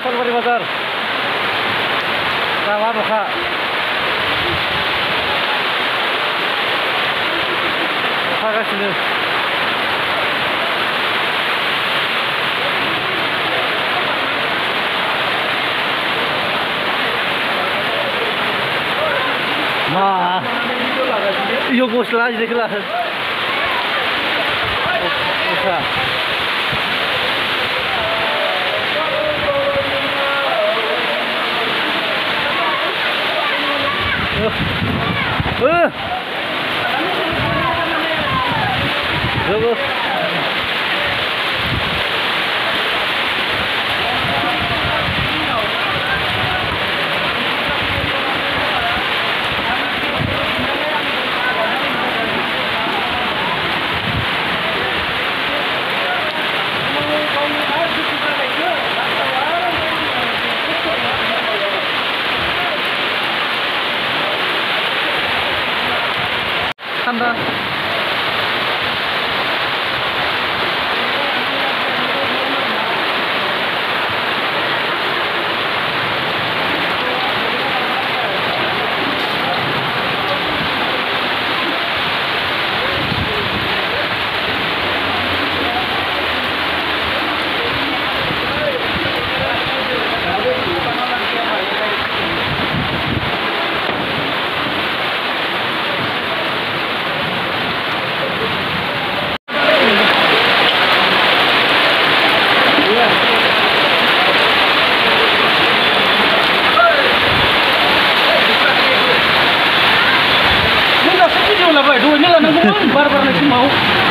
Salbari Bazar. Lawan Oka. Hagasinu. Ma, iyo gosla aja diklah. Oka. Look. Anda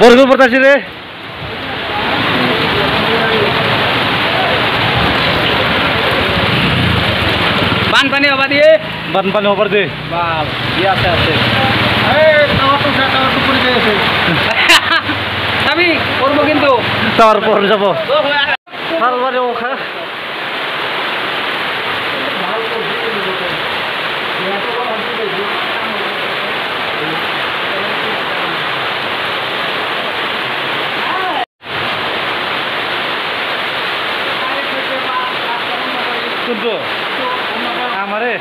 Borgol pertasi deh. Ban pani apa dia? Ban pani apa dia? Bal, biasa sih. Tawar tuh pun dia sih. Tapi, por begitu. Tawar por siapa? Hal baru Oka. Kuntu, amare.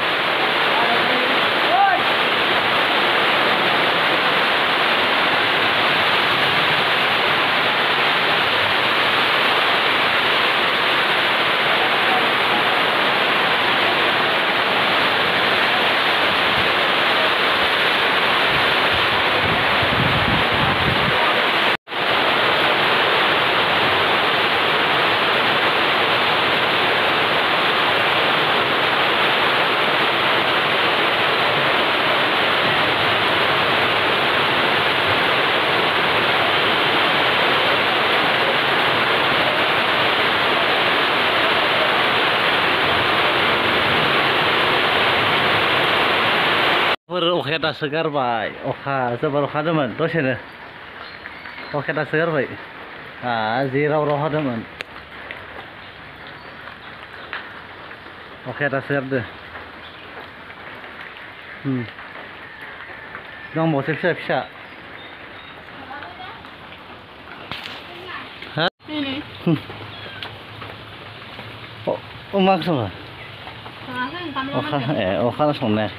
Oka dah segar baik. Oka sebaru kadaman. Dosen. Oka dah segar baik. Zirau roh kadaman. Oka dah segar deh. Dong mau siap siap. Hah? Ini. Oh, maksudnya? Oka, Oka langsung naik.